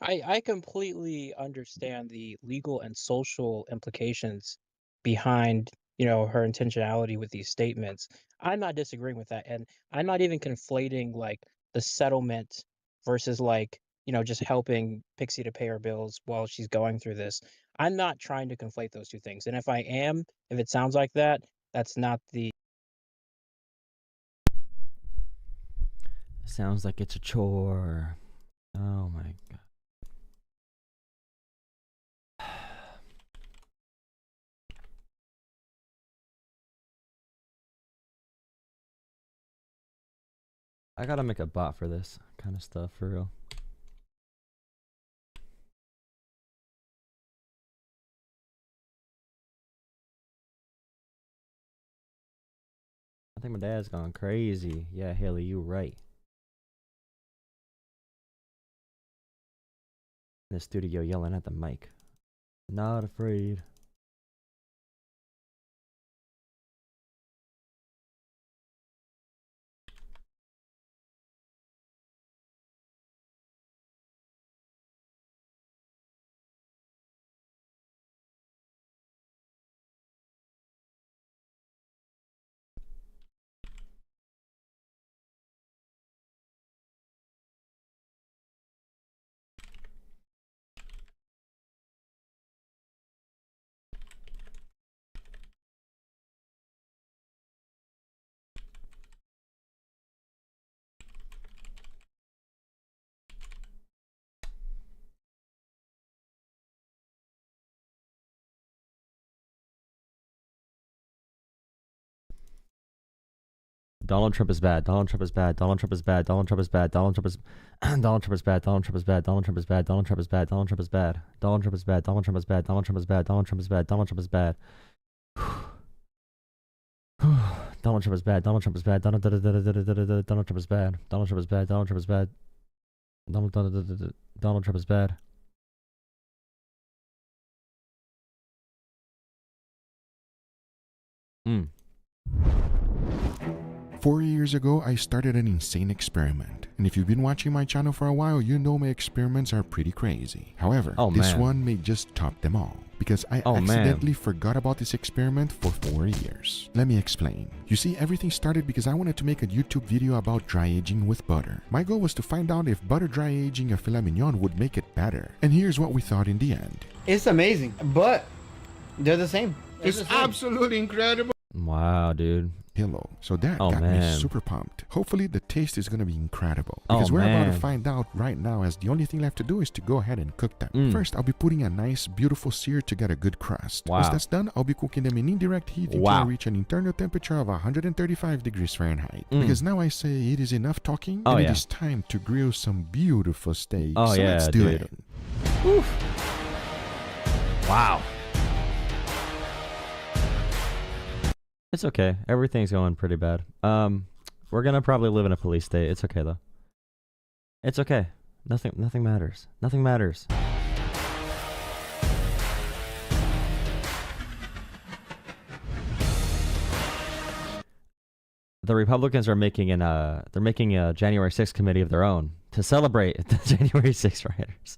I completely understand the legal and social implications behind, her intentionality with these statements. I'm not disagreeing with that, and I'm not even conflating, like, the settlement versus, like, just helping Pixie to pay her bills while she's going through this. I'm not trying to conflate those 2 things, and if it sounds like that, that's not the Sounds like it's a chore. Oh my god. I gotta make a bot for this kind of stuff for real. I think my dad's gone crazy. Yeah, Haley, you right. In the studio yelling at the mic. Not afraid. Donald Trump is bad. Donald Trump is bad. Donald Trump is bad. Donald Trump is bad. Donald Trump is Donald Trump is bad. Donald Trump is bad. Donald Trump is bad. Donald Trump is bad. Donald Trump is bad. Donald Trump is bad. Donald Trump is bad. Donald Trump is bad. Donald Trump is bad. Donald Trump is bad. Donald Trump is bad. Donald Trump is bad. Donald Trump is bad. Donald Trump is bad. Donald Trump is bad. Donald Trump is bad. 4 years ago, I started an insane experiment. And if you've been watching my channel for a while, you know my experiments are pretty crazy. However, this one may just top them all, because I accidentally forgot about this experiment for 4 years. Let me explain. You see, everything started because I wanted to make a YouTube video about dry aging with butter. My goal was to find out if butter dry aging a filet mignon would make it better. And here's what we thought in the end. It's amazing, but they're the same. It's absolutely incredible. Wow, dude. Hello. So that got me super pumped. Hopefully the taste is going to be incredible, because we're about to find out right now, as the only thing left to do is to go ahead and cook them. First, I'll be putting a nice beautiful sear to get a good crust. Once that's done, I'll be cooking them in indirect heat until I reach an internal temperature of 135 degrees Fahrenheit. Because now I say it is enough talking, and it is time to grill some beautiful steaks. So let's do it. Oof. Wow. It's okay. Everything's going pretty bad. We're gonna probably live in a police state. It's okay though. It's okay. Nothing matters. Nothing matters. The Republicans are making a January 6th committee of their own to celebrate the January 6th rioters.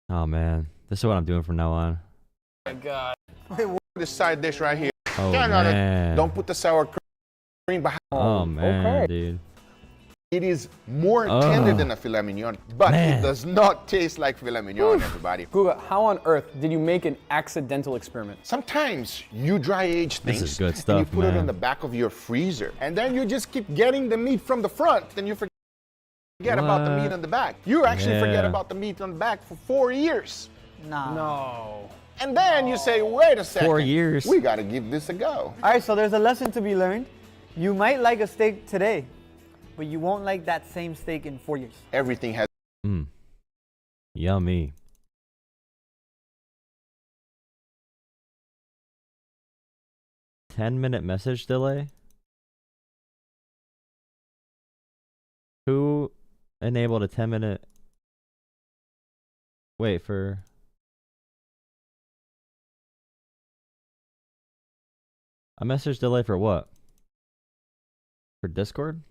Oh man, this is what I'm doing from now on. Oh my God. This side dish right here. Oh man. Don't put the sour cream behind. Oh man, dude. It is more tender than a filet mignon, but it does not taste like filet mignon, everybody. Guga, how on earth did you make an accidental experiment? Sometimes you dry age things. This is good stuff, and you put it in the back of your freezer, and then you just keep getting the meat from the front, then you forget about the meat on the back. You actually forget about the meat on the back for 4 years. No. And then you say, wait a second. 4 years. We got to give this a go. All right, so there's a lesson to be learned. You might like a steak today, but you won't like that same steak in 4 years. Everything has. Yummy. 10-minute message delay? enabled a 10-minute wait for a message delay for what? For Discord?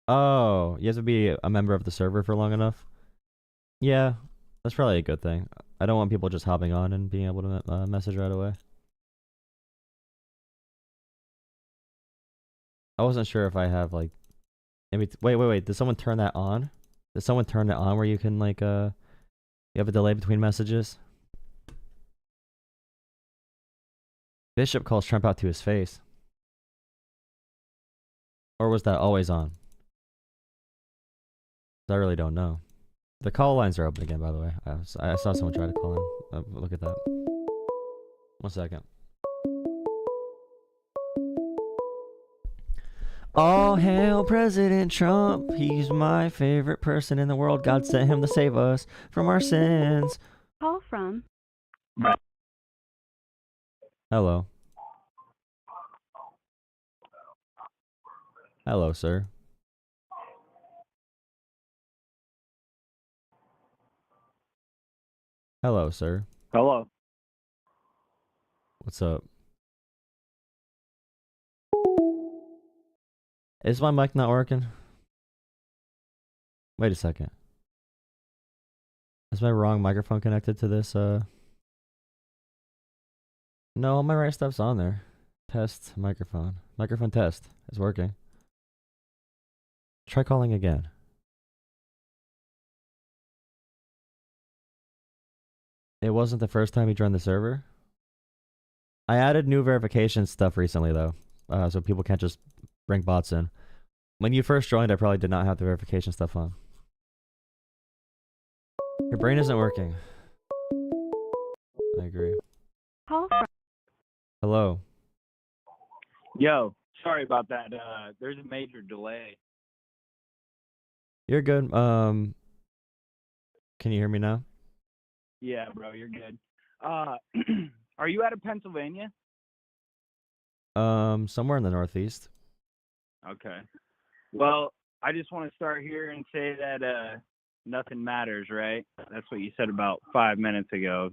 Oh, you have to be a member of the server for long enough? Yeah, that's probably a good thing. I don't want people just hopping on and being able to message right away. I wasn't sure if I have like maybe wait. Did someone turn that on? Did someone turn it on where you can like you have a delay between messages? Bishop calls Trump out to his face. Or was that always on? I really don't know. The call lines are open again, by the way. I saw someone try to call in. Look at that. 1 second. All hail President Trump. He's my favorite person in the world. God sent him to save us from our sins. Call from. Hello. Hello, sir. Hello, sir. Hello. What's up? Is my mic not working? Wait a second. Is my wrong microphone connected to this? No, all my right stuff's on there. Test microphone. Microphone test is working. Try calling again. It wasn't the first time you joined the server. I added new verification stuff recently though, so people can't just bring bots in. When you first joined, I probably did not have the verification stuff on. Your brain isn't working. I agree. Call from. Hello. Yo, sorry about that. There's a major delay. You're good. Can you hear me now? Yeah, bro, you're good. Are you out of Pennsylvania? Somewhere in the Northeast. Okay. Well, I just want to start here and say that nothing matters, right? That's what you said about 5 minutes ago.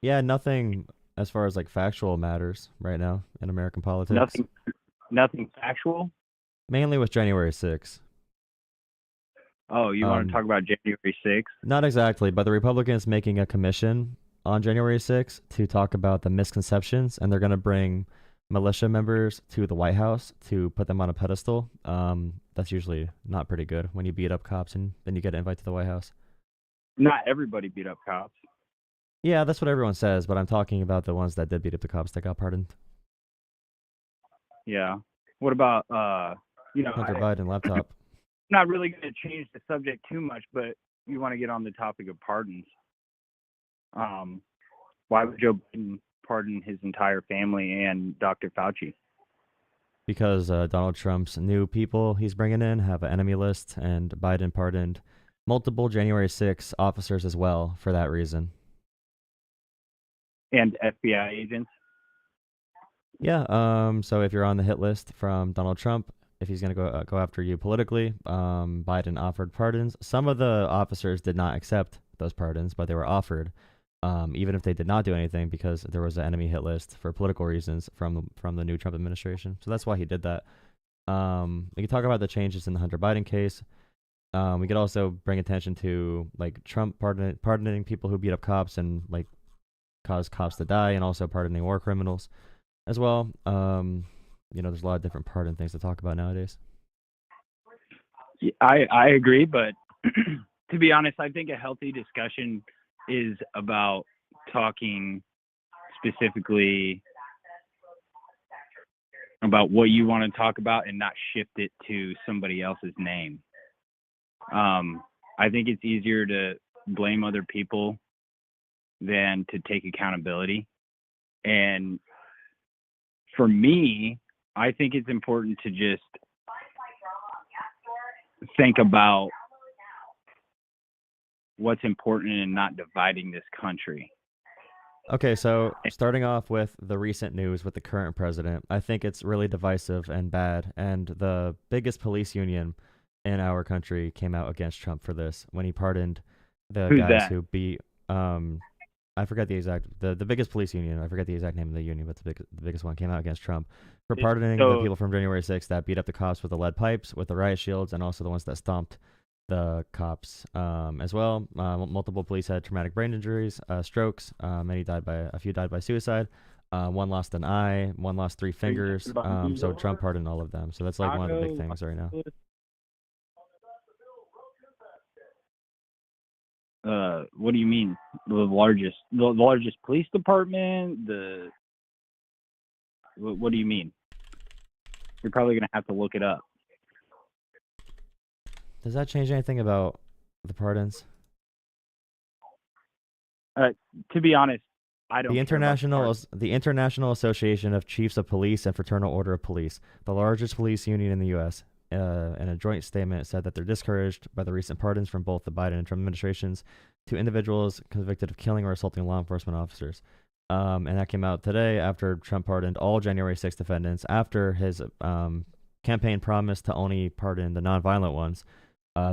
Yeah, nothing as far as like factual matters right now in American politics. Nothing factual? Mainly with January 6th. Oh, you want to talk about January 6th? Not exactly, but the Republicans making a commission on January 6th to talk about the misconceptions, and they're going to bring militia members to the White House to put them on a pedestal. That's usually not pretty good when you beat up cops and then you get an invite to the White House. Not everybody beat up cops. Yeah, that's what everyone says, but I'm talking about the ones that did beat up the cops that got pardoned. Yeah. What about, Hunter Biden laptop. Not really going to change the subject too much, but you want to get on the topic of pardons. Why would Joe Biden pardon his entire family and Dr. Fauci? Because Donald Trump's new people he's bringing in have an enemy list, and Biden pardoned multiple January 6 officers as well for that reason. And FBI agents? Yeah, so if you're on the hit list from Donald Trump, if he's going to go after you politically, Biden offered pardons. Some of the officers did not accept those pardons, but they were offered, even if they did not do anything, because there was an enemy hit list for political reasons from the new Trump administration. So that's why he did that. We can talk about the changes in the Hunter Biden case. We could also bring attention to like Trump pardoning people who beat up cops and like cause cops to die, and also pardoning war criminals as well. There's a lot of different pardon things to talk about nowadays. Yeah, I agree, but to be honest, I think a healthy discussion is about talking specifically about what you want to talk about and not shift it to somebody else's name. I think it's easier to blame other people than to take accountability. And for me, I think it's important to just think about what's important and not dividing this country. Okay, so starting off with the recent news with the current president, I think it's really divisive and bad. And the biggest police union in our country came out against Trump for this when he pardoned the Who's guys that? who beat I forget the exact the biggest police union. I forget the exact name of the union, but the biggest one came out against Trump for pardoning the people from January 6th that beat up the cops with the lead pipes, with the riot shields, and also the ones that stomped the cops as well. Multiple police had traumatic brain injuries, strokes. A few died by suicide. One lost an eye. One lost 3 fingers. So Trump pardoned all of them. So that's like one of the big things right now. What do you mean? The largest police department? What do you mean? You're probably gonna have to look it up. Does that change anything about the pardons? To be honest, I don't. The International Association of Chiefs of Police and Fraternal Order of Police, the largest police union in the U.S., in a joint statement said that they're discouraged by the recent pardons from both the Biden and Trump administrations to individuals convicted of killing or assaulting law enforcement officers. And that came out today after Trump pardoned all January 6th defendants after his campaign promised to only pardon the nonviolent ones.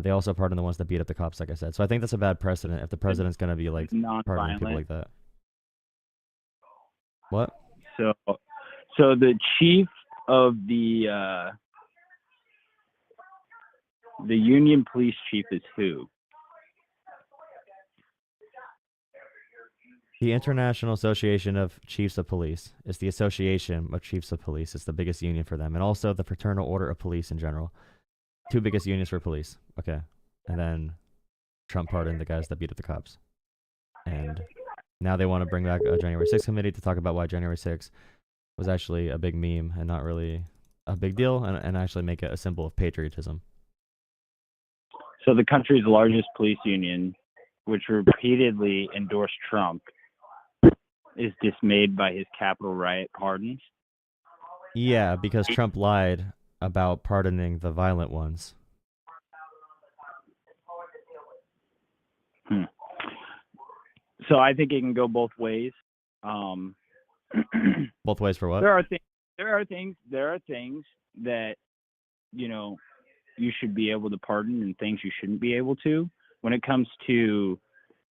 They also pardoned the ones that beat up the cops, like I said. So I think that's a bad precedent if the president's going to be like pardoning people like that. What? So the chief of the Union Police Chief is who? The International Association of Chiefs of Police. It's the Association of Chiefs of Police. It's the biggest union for them. And also the Fraternal Order of Police in general. 2 biggest unions for police. Okay. And then Trump pardoned the guys that beat up the cops. And now they want to bring back a January 6th committee to talk about why January 6th was actually a big meme and not really a big deal, and actually make it a symbol of patriotism. So the country's largest police union, which repeatedly endorsed Trump, is dismayed by his Capitol riot pardons? Yeah, because Trump lied about pardoning the violent ones. So I think it can go both ways. Both ways for what? There are things that, you know, you should be able to pardon and things you shouldn't be able to. When it comes to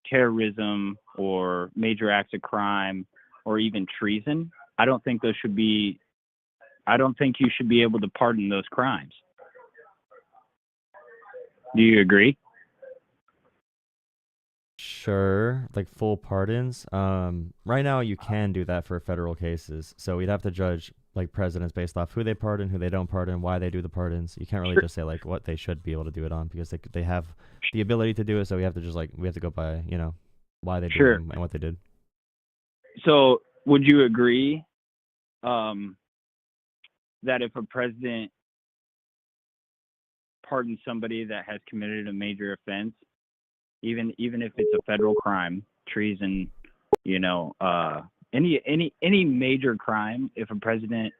terrorism or major acts of crime or even treason, I don't think you should be able to pardon those crimes. Do you agree? Sure, like full pardons. Right now you can do that for federal cases. So we'd have to judge like presidents based off who they pardon, who they don't pardon, why they do the pardons. You can't really just say like what they should be able to do it on, because they have the ability to do it. So we have to go by, you know, why they do it and what they did. So would you agree that if a president pardons somebody that has committed a major offense, even if it's a federal crime, treason, you know, any major crime, if a president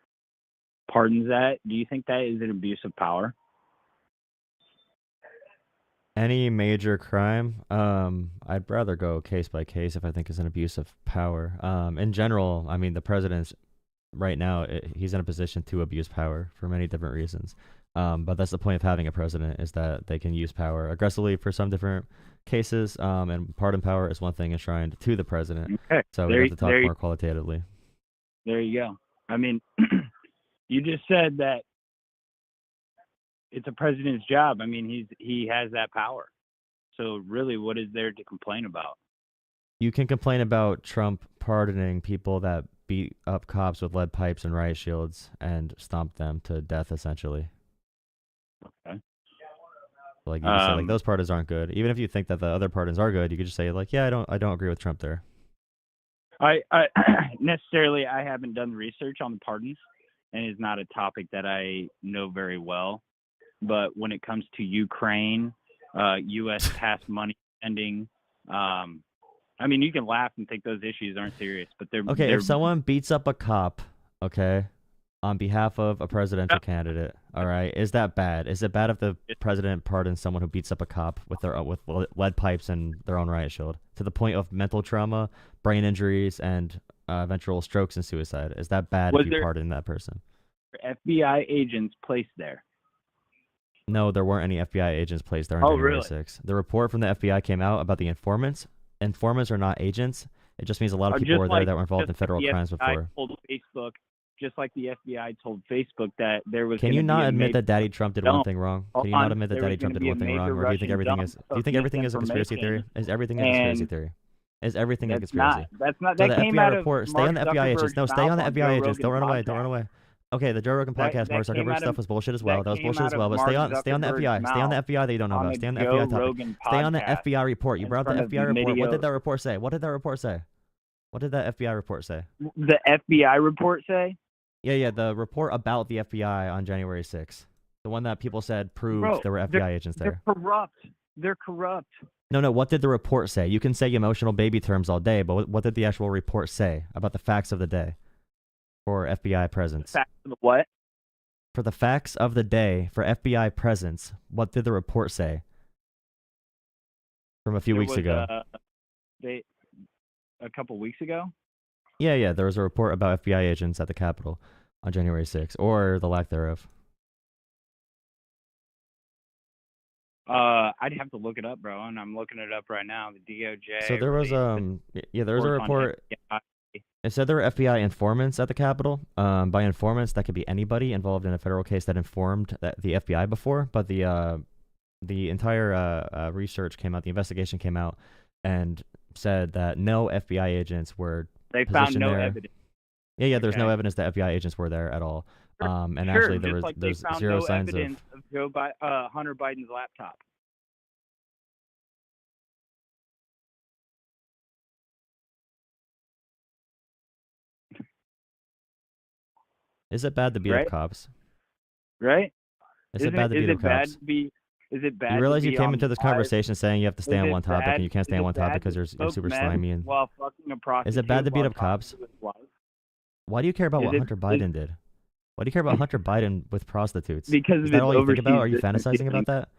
pardons that, do you think that is an abuse of power? Any major crime, I'd rather go case by case if I think it's an abuse of power. In general, I mean, the president's right now, he's in a position to abuse power for many different reasons. But that's the point of having a president, is that they can use power aggressively for some different cases. And pardon power is one thing enshrined to the president. Okay. So we have to talk more qualitatively. There you go. I mean, you just said that it's a president's job. I mean, he has that power. So really, what is there to complain about? You can complain about Trump pardoning people that beat up cops with lead pipes and riot shields and stomped them to death, essentially. Okay. Like you just say, like, those pardons aren't good. Even if you think that the other pardons are good, you could just say like, yeah, I don't agree with Trump there. I necessarily, I haven't done the research on the pardons, and it's not a topic that I know very well. But when it comes to Ukraine, U.S. past money spending, I mean, you can laugh and think those issues aren't serious, but they're okay. If someone beats up a cop, okay, on behalf of a presidential candidate, All right, is that bad? Is it bad if the president pardons someone who beats up a cop with their with lead pipes and their own riot shield to the point of mental trauma, brain injuries, and eventual strokes and suicide? Is that bad if you pardon that person? FBI agents placed there? No, there weren't any FBI agents placed there on January 6th. The report from the FBI came out about the informants. Informants are not agents. It just means a lot of people were there that were involved in federal crimes before. Told Facebook, just like the FBI told Facebook that there was. Can you not admit that Daddy Trump did one thing wrong? Can you not admit that Daddy Trump did one thing wrong, or do you think everything is? Do you think everything is a conspiracy theory? Is everything a conspiracy theory? Is everything a conspiracy? That's not. So that the came FBI out report. Of stay on the FBI agents. No, stay on the FBI agents. Don't run away. Podcast. Don't run away. Okay, the Joe Rogan podcast, Mark Zuckerberg stuff was bullshit as well. That was bullshit as well. But stay on the FBI. Stay on the FBI that you don't know about. Stay on the FBI topic. Stay on the FBI report. You brought up the FBI report. What did that report say? What did that report say? What did that FBI report say? The FBI report say? Yeah, the report about the FBI on January 6th. The one that people said proved there were FBI agents there. They're corrupt. No, what did the report say? You can say emotional baby terms all day, but what did the actual report say about the facts of the day for FBI presence? Facts of the what? For the facts of the day for FBI presence, what did the report say from a few weeks ago? A couple weeks ago? Yeah, there was a report about FBI agents at the Capitol on January 6th, or the lack thereof. I'd have to look it up, bro, and I'm looking it up right now. The DOJ. So there was there was a report. It said there were FBI informants at the Capitol. By informants, that could be anybody involved in a federal case that informed the FBI before. But the entire research came out, the investigation came out, and said that no FBI agents were. They found no evidence. Yeah, there's no evidence that FBI agents were there at all. And actually, there's zero signs of Joe Hunter Biden's laptop. Is it bad to beat up cops? Right? Is it bad to beat up cops? Is it bad? You realize you came into this conversation saying you have to stay on one topic, and you can't stay on one topic because you're super slimy. And is it bad to beat up cops? Why do you care about what Hunter Biden did? Why do you care about Hunter Biden with prostitutes? Because is that all you think about? Are you fantasizing about that?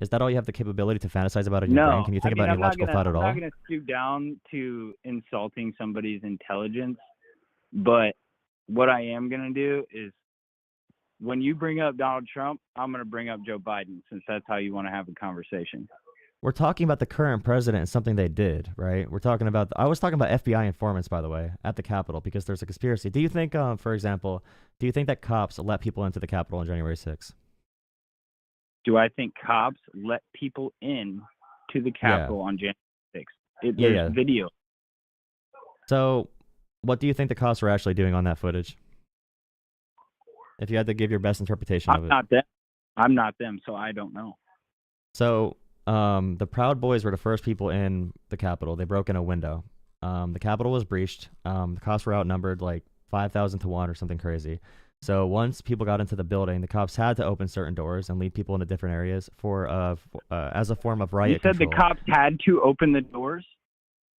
Is that all you have the capability to fantasize about in your brain? Can you think about any logical thought at all? I'm not going to stoop down to insulting somebody's intelligence, but what I am going to do is when you bring up Donald Trump, I'm going to bring up Joe Biden, since that's how you want to have a conversation. We're talking about the current president and something they did, right? We're talking about, I was talking about FBI informants, by the way, at the Capitol, because there's a conspiracy. Do you think, for example, do you think that cops let people into the Capitol on January 6th? Do I think cops let people in to the Capitol on January 6th? There's video. So what do you think the cops were actually doing on that footage? If you had to give your best interpretation of it. I'm not them, so I don't know. So the Proud Boys were the first people in the Capitol. They broke in a window. The Capitol was breached. The cops were outnumbered like 5,000 to 1 or something crazy. So once people got into the building, the cops had to open certain doors and lead people into different areas as a form of riot control. You said the cops had to open the doors?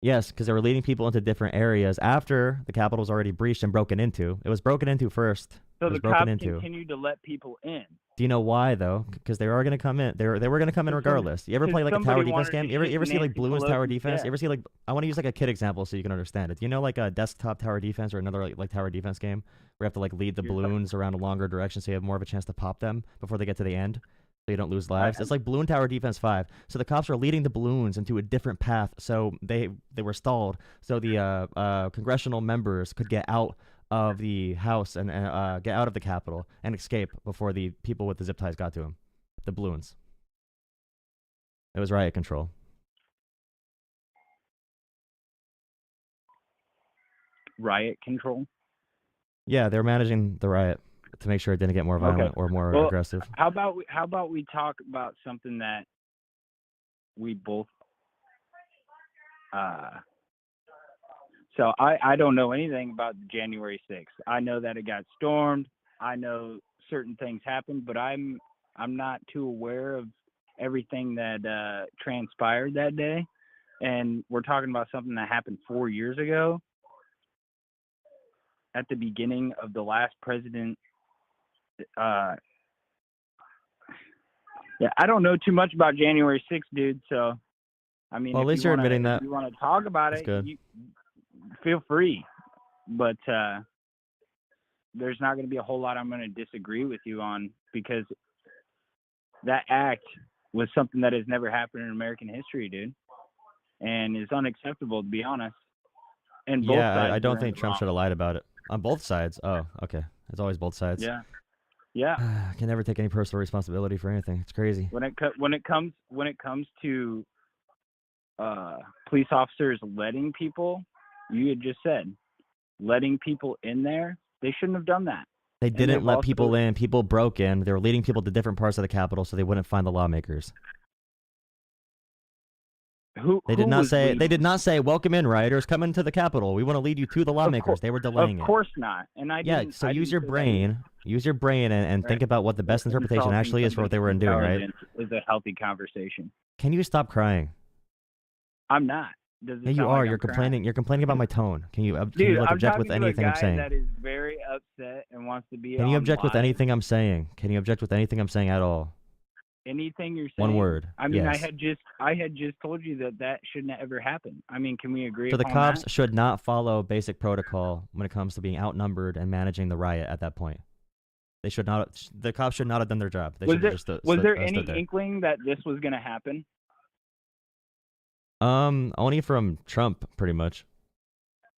Yes, because they were leading people into different areas after the Capitol was already breached and broken into. It was broken into first. So the cops continued to let people in. Do you know why, though? Because they are going to come in. They were going to come in regardless. You ever play like a tower defense game? You ever see like Bloons tower defense? You ever see like, I want to use like a kid example so you can understand it. Do you know like a desktop tower defense or another like tower defense game where you have to like lead the balloons around a longer direction so you have more of a chance to pop them before they get to the end? So you don't lose lives. It's like Balloon Tower Defense 5. So the cops are leading the balloons into a different path. So they were stalled. So the congressional members could get out of the house and get out of the Capitol and escape before the people with the zip ties got to them. The balloons. It was riot control. Riot control? Yeah, they were managing the riot to make sure it didn't get more violent or more aggressive. How about we talk about something that we both so I don't know anything about January 6th. I know that it got stormed. I know certain things happened, but I'm not too aware of everything that transpired that day. And we're talking about something that happened 4 years ago at the beginning of the last president Yeah, I don't know too much about January 6th, dude. So, I mean, Well, at least you're admitting that. If you want to talk about That's it, good. you feel free. But there's not going to be a whole lot I'm going to disagree with you on, because that act was something that has never happened in American history, dude, and is unacceptable, to be honest. And both sides I don't were think Trump should have lied about it. On both sides. Oh, okay. It's always both sides. Yeah. Yeah. I can never take any personal responsibility for anything. It's crazy. When it comes to police officers letting people, you had just said, letting people in there, they shouldn't have done that. They didn't let people in. People broke in. They were leading people to different parts of the Capitol so they wouldn't find the lawmakers. They did not say, welcome in, rioters, come into the Capitol. We want to lead you to the lawmakers. They were delaying it. Of course not. And so use your brain. Use your brain and think about what the best interpretation actually is for what they were doing, right? Is a healthy conversation. Can you stop crying? I'm not. Yeah, you are. You're complaining. You're complaining about my tone. Can you object with anything I'm saying? That is very upset and wants to be. Can you object with anything I'm saying? Can you object with anything I'm saying at all? Anything you're saying. One word. I mean, yes. I had just told you that shouldn't ever happen. I mean, can we agree? So the cops should not follow basic protocol when it comes to being outnumbered and managing the riot at that point. They should not. The cops should not have done their job. They was there any inkling that this was going to happen? Only from Trump, pretty much.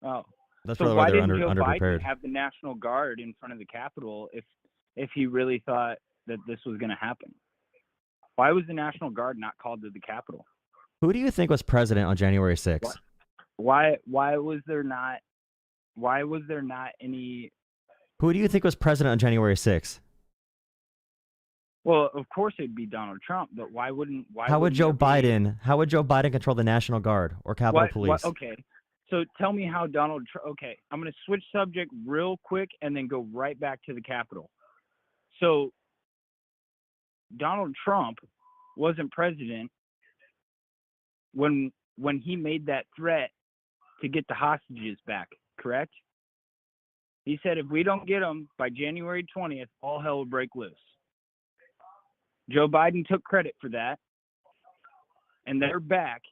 Oh, that's so probably why why they're didn't Joe underprepared. Biden have the National Guard in front of the Capitol if he really thought that this was going to happen? Why was the National Guard not called to the Capitol? Who do you think was president on January 6th? Why was there not? Why was there not any? Who do you think was president on January 6th? Well, of course it'd be Donald Trump, but why wouldn't? How would Joe Biden control the National Guard or Capitol Police? Okay, so tell me how Donald Trump. Okay, I'm going to switch subject real quick and then go right back to the Capitol. So Donald Trump wasn't president when he made that threat to get the hostages back, correct? He said if we don't get them by January 20th, all hell will break loose. Joe Biden took credit for that, and they're back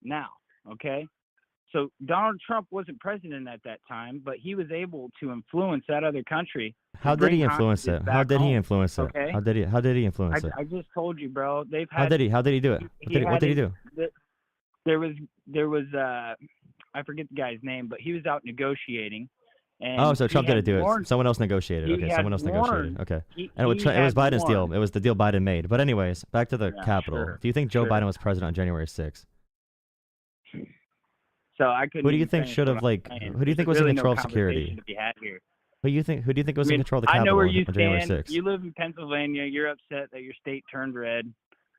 now, okay? So Donald Trump wasn't president at that time, but he was able to influence that other country. How did he influence it? How did he influence it? Okay? How did he influence it? I just told you, bro. They've had. How did he do it? What did he do? There was I forget the guy's name, but he was out negotiating. And so Trump didn't do it. Someone else negotiated. Okay, someone else negotiated. Okay. And it was Biden's deal. It was the deal Biden made. But anyways, back to the Capitol. Sure, do you think Joe Biden was president on January 6th? So I couldn't. Who do you think should have Who do you think was in control of security? Who do you think was in control of the Capitol? I know where you on January stand. 6th? You live in Pennsylvania. You're upset that your state turned red.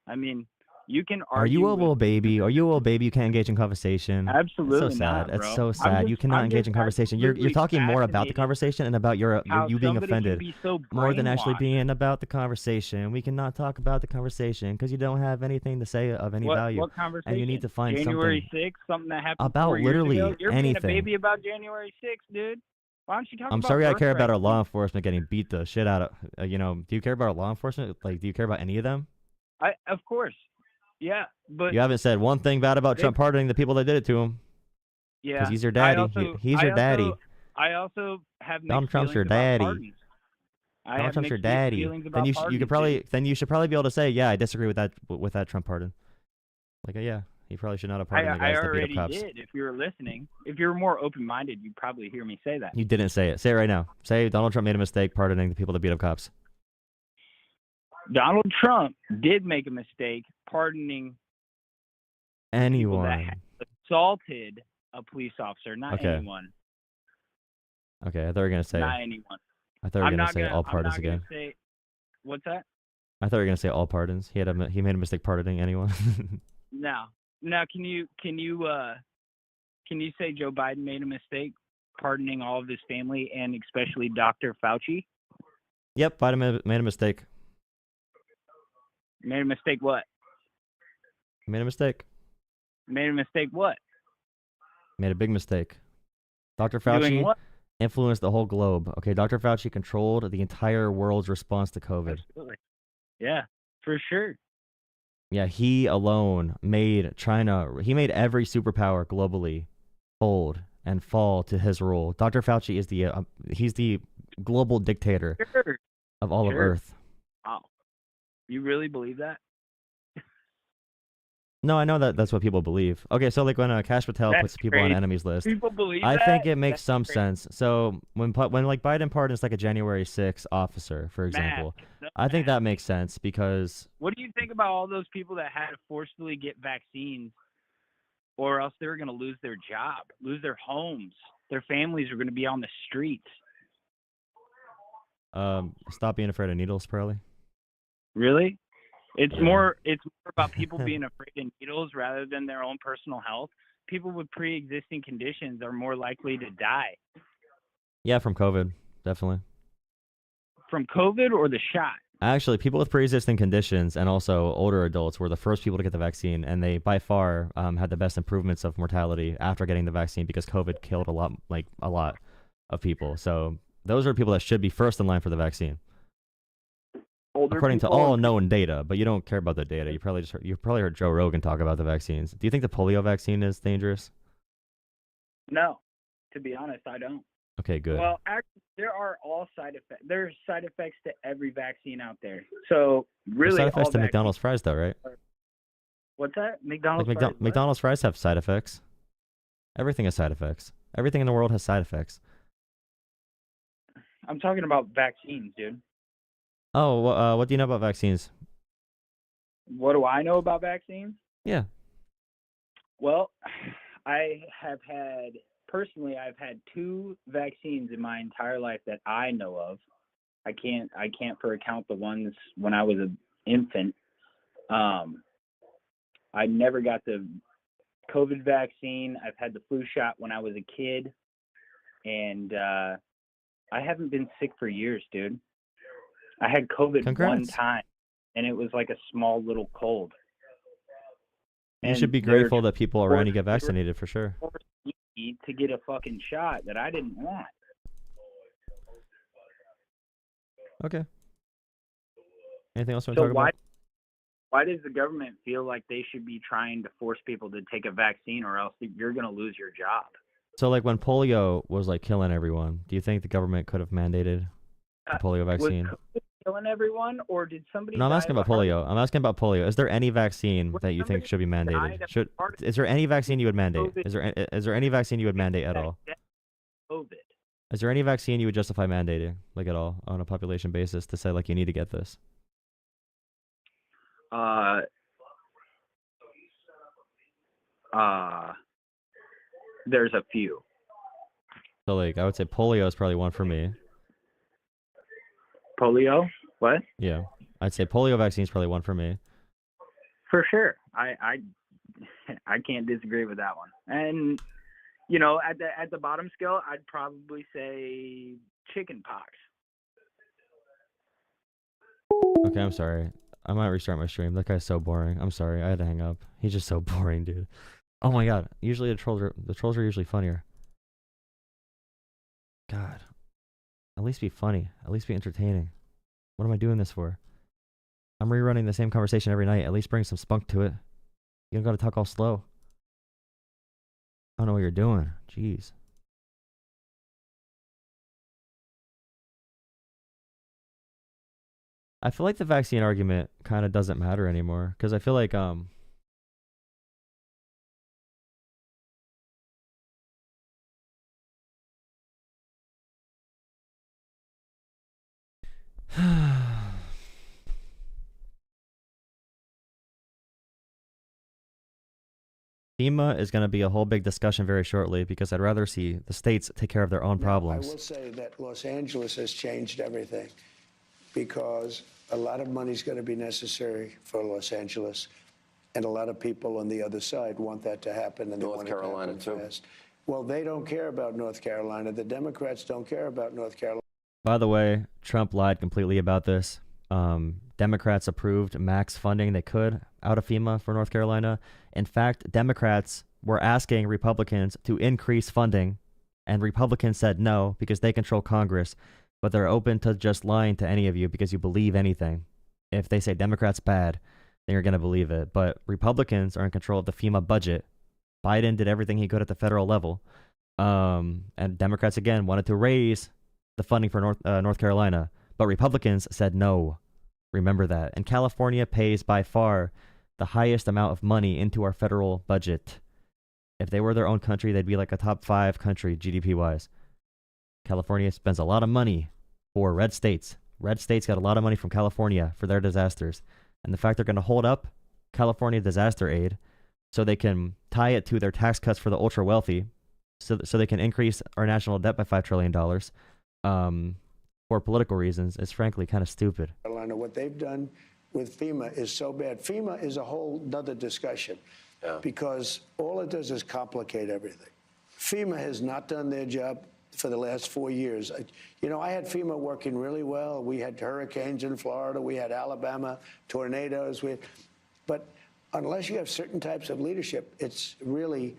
I mean, you can argue. Are you a little baby? Are you a little baby? You can't engage in conversation. Absolutely It's so sad. not, bro. It's so sad. You cannot engage in conversation. You're talking more about the conversation and about you being offended more than actually being about the conversation. We cannot talk about the conversation because you don't have anything to say of any value. What conversation? And you need to find January 6th, something that happened about 4 years literally ago? You're anything. being a baby about January 6th, dude. Why don't you talk about I'm sorry I care about our birthright? law enforcement getting beat the shit out of. Do you care about our law enforcement? Do you care about any of them? Of course. Yeah, but you haven't said one thing bad about Trump pardoning the people that did it to him. Yeah, because he's your daddy. He's your daddy. I also have Donald Trump's your daddy. Donald Trump's your daddy. Then you should probably be able to say, yeah, I disagree with that Trump pardon. Yeah, he probably should not have pardoned the guys that beat up cops. I already did. If you were listening, if you were more open-minded, you'd probably hear me say that. You didn't say it. Say it right now. Say Donald Trump made a mistake pardoning the people that beat up cops. Donald Trump did make a mistake pardoning anyone that assaulted a police officer, not anyone. Okay, I thought you were going to say... Not anyone. I thought you were going to say all pardons again. What's that? I thought you were going to say all pardons. He made a mistake pardoning anyone. No. Now, can you say Joe Biden made a mistake pardoning all of his family and especially Dr. Fauci? Yep, Biden made a mistake. Made a mistake what? Made a mistake. Made a mistake what? Made a big mistake. Dr. Fauci influenced the whole globe. Okay, Dr. Fauci controlled the entire world's response to COVID. Absolutely. Yeah. For sure. Yeah, he alone made China, he made every superpower globally fold and fall to his rule. Dr. Fauci is he's the global dictator Sure. of all of Sure. Earth. Wow. You really believe that? No, I know that that's what people believe. Okay, so like when Kash Patel That's puts people on crazy. enemies list, People believe I that? think it makes That's some crazy. sense. So when like Biden pardons like a January 6th officer, for example, I think that makes sense because What do you think about all those people that had to forcibly get vaccines, or else they were going to lose their job, lose their homes, their families are going to be on the streets? stop being afraid of needles, probably. Really? It's Yeah. more about people being afraid of needles rather than their own personal health. People with pre-existing conditions are more likely to die. Yeah, from COVID, definitely. From COVID or the shot? Actually, people with pre-existing conditions and also older adults were the first people to get the vaccine, and they by far had the best improvements of mortality after getting the vaccine because COVID killed a lot of people. So those are people that should be first in line for the vaccine. Older According to people all and- known data, but you don't care about the data. You probably heard Joe Rogan talk about the vaccines. Do you think the polio vaccine is dangerous? No, to be honest, I don't. Okay, good. Well, actually, there are all side effects. There's side effects to every vaccine out there. So really, There's side effects all to vaccines- McDonald's fries, though, right? What's that? McDonald's Like fries, what? McDonald's fries have side effects. Everything has side effects. Everything in the world has side effects. I'm talking about vaccines, dude. Oh, what do you know about vaccines? What do I know about vaccines? Yeah. Well, I've had 2 vaccines in my entire life that I know of. I can't for account the ones when I was an infant. I never got the COVID vaccine. I've had the flu shot when I was a kid, and I haven't been sick for years, dude. I had COVID Congrats. one time, and it was like a small little cold. You should be they were grateful that people around you get they were vaccinated for sure. forcing me to get a fucking shot that I didn't want. Okay. Anything else you want So to talk about? why does the government feel like they should be trying to force people to take a vaccine, or else you're going to lose your job? So like when polio was like killing everyone, do you think the government could have mandated the polio vaccine? Was COVID killing everyone, or did somebody? No, I'm die asking of a about heart polio. I'm asking about polio. Is there any vaccine Was that you think somebody should be died mandated? of a heart Is there any vaccine you would mandate? COVID. Is there any vaccine you would mandate at all? COVID. Is there any vaccine you would justify mandating, like at all, on a population basis, to say like you need to get this? There's a few. So like I would say polio is probably one for me. Polio? What? Yeah, I'd say polio vaccine is probably one for me. For sure. I can't disagree with that one. And you know, at the bottom scale, I'd probably say chicken pox. Okay, I'm sorry. I might restart my stream. That guy's so boring. I'm sorry. I had to hang up. He's just so boring, dude. Oh my god. Usually the trolls are usually funnier. God. At least be funny. At least be entertaining. What am I doing this for? I'm rerunning the same conversation every night. At least bring some spunk to it. You don't gotta talk all slow. I don't know what you're doing. Jeez. I feel like the vaccine argument kind of doesn't matter anymore because I feel like FEMA is going to be a whole big discussion very shortly because I'd rather see the states take care of their own problems. I will say that Los Angeles has changed everything because a lot of money is going to be necessary for Los Angeles, and a lot of people on the other side want that to happen, and North Carolina, too. Fast. Well, they don't care about North Carolina. The Democrats don't care about North Carolina. By the way, Trump lied completely about this. Democrats approved max funding they could out of FEMA for North Carolina. In fact, Democrats were asking Republicans to increase funding, and Republicans said no because they control Congress, but they're open to just lying to any of you because you believe anything. If they say Democrats bad, then you're going to believe it. But Republicans are in control of the FEMA budget. Biden did everything he could at the federal level. And Democrats, again, wanted to raise the funding for North Carolina. But Republicans said no. Remember that. And California pays by far the highest amount of money into our federal budget. If they were their own country, they'd be like a top 5 country GDP-wise. California spends a lot of money for red states. Red states got a lot of money from California for their disasters. And the fact they're going to hold up California disaster aid so they can tie it to their tax cuts for the ultra wealthy, so they can increase our national debt by $5 trillion for political reasons is frankly kind of stupid. Carolina, what they've done with FEMA is so bad. FEMA is a whole nother discussion because all it does is complicate everything. FEMA has not done their job for the last 4 years. You know, I had FEMA working really well. We had hurricanes in Florida. We had Alabama, tornadoes. But unless you have certain types of leadership, it's really...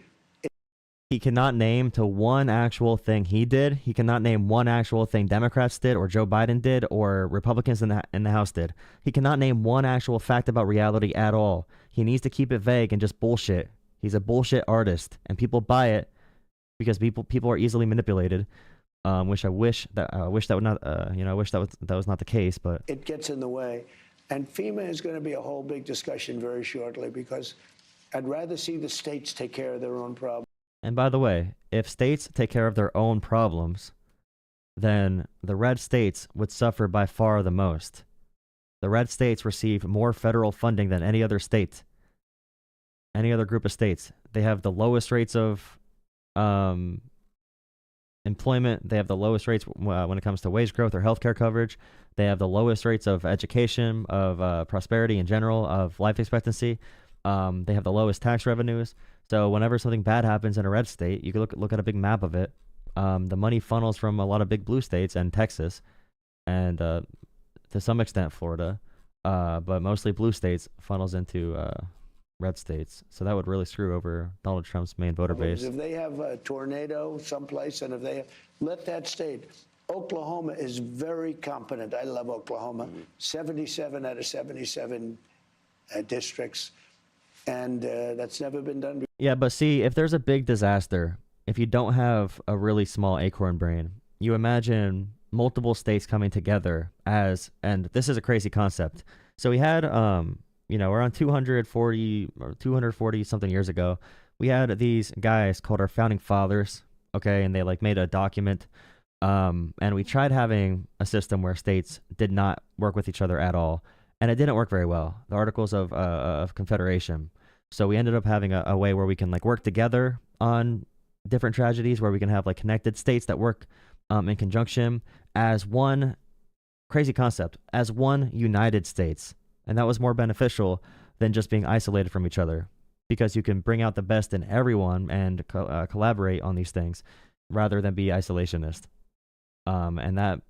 He cannot name to one actual thing he did. He cannot name one actual thing Democrats did or Joe Biden did or Republicans in the House did. He cannot name one actual fact about reality at all. He needs to keep it vague and just bullshit. He's a bullshit artist, and people buy it because people are easily manipulated. I wish that would not, I wish that was not the case, but it gets in the way. And FEMA is going to be a whole big discussion very shortly because I'd rather see the states take care of their own problems. And by the way, if states take care of their own problems, then the red states would suffer by far the most. The red states receive more federal funding than any other state, any other group of states. They have the lowest rates of employment. They have the lowest rates when it comes to wage growth or healthcare coverage. They have the lowest rates of education, of prosperity in general, of life expectancy. They have the lowest tax revenues. So whenever something bad happens in a red state, you can look at a big map of it. The money funnels from a lot of big blue states and Texas, and to some extent Florida, but mostly blue states funnels into red states. So that would really screw over Donald Trump's main voter base. If they have a tornado someplace, and if they let that state, Oklahoma is very competent. I love Oklahoma. 77 out of 77 districts. And that's never been done before. Yeah, but see, if there's a big disaster, if you don't have a really small acorn brain, you imagine multiple states coming together and this is a crazy concept. So we had, around 240 something years ago, we had these guys called our founding fathers, okay, and they made a document, and we tried having a system where states did not work with each other at all. And it didn't work very well, the Articles of Confederation. So we ended up having a way where we can work together on different tragedies, where we can have connected states that work in conjunction as one crazy concept, as one United States. And that was more beneficial than just being isolated from each other, because you can bring out the best in everyone and collaborate on these things rather than be isolationist. And that,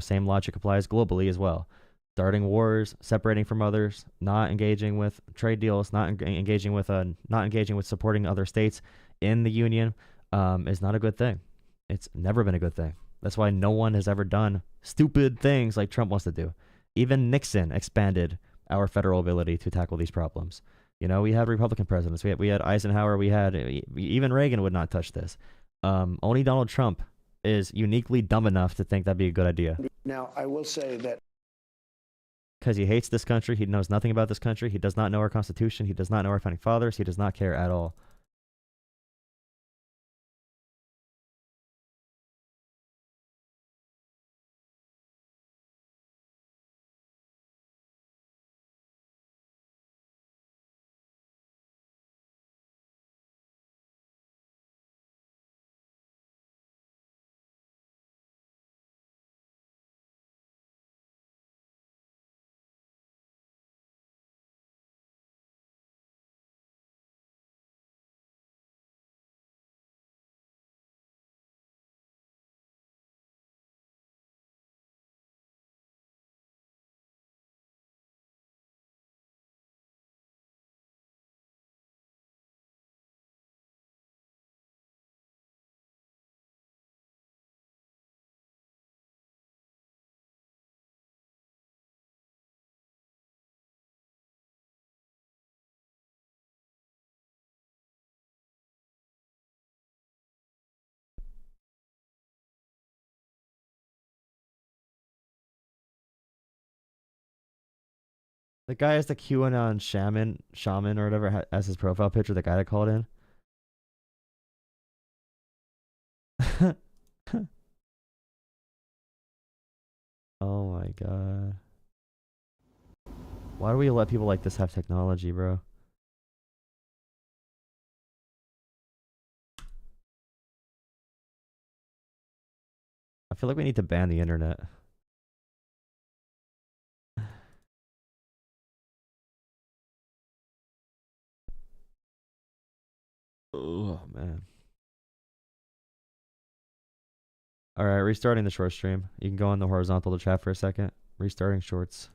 same logic applies globally as well. Starting wars, separating from others, not engaging with trade deals, not engaging with supporting other states in the union is not a good thing. It's never been a good thing. That's why no one has ever done stupid things like Trump wants to do. Even Nixon expanded our federal ability to tackle these problems. We had Republican presidents. We had Eisenhower. Even Reagan would not touch this. Only Donald Trump is uniquely dumb enough to think that'd be a good idea. Now, I will say that because he hates this country. He knows nothing about this country. He does not know our Constitution. He does not know our founding fathers. He does not care at all. The guy has the QAnon shaman or whatever as his profile picture. The guy that called in. Oh my god. Why do we let people like this have technology, bro? I feel like we need to ban the internet. Oh man. All right, restarting the short stream. You can go on the horizontal to chat for a second. Restarting shorts.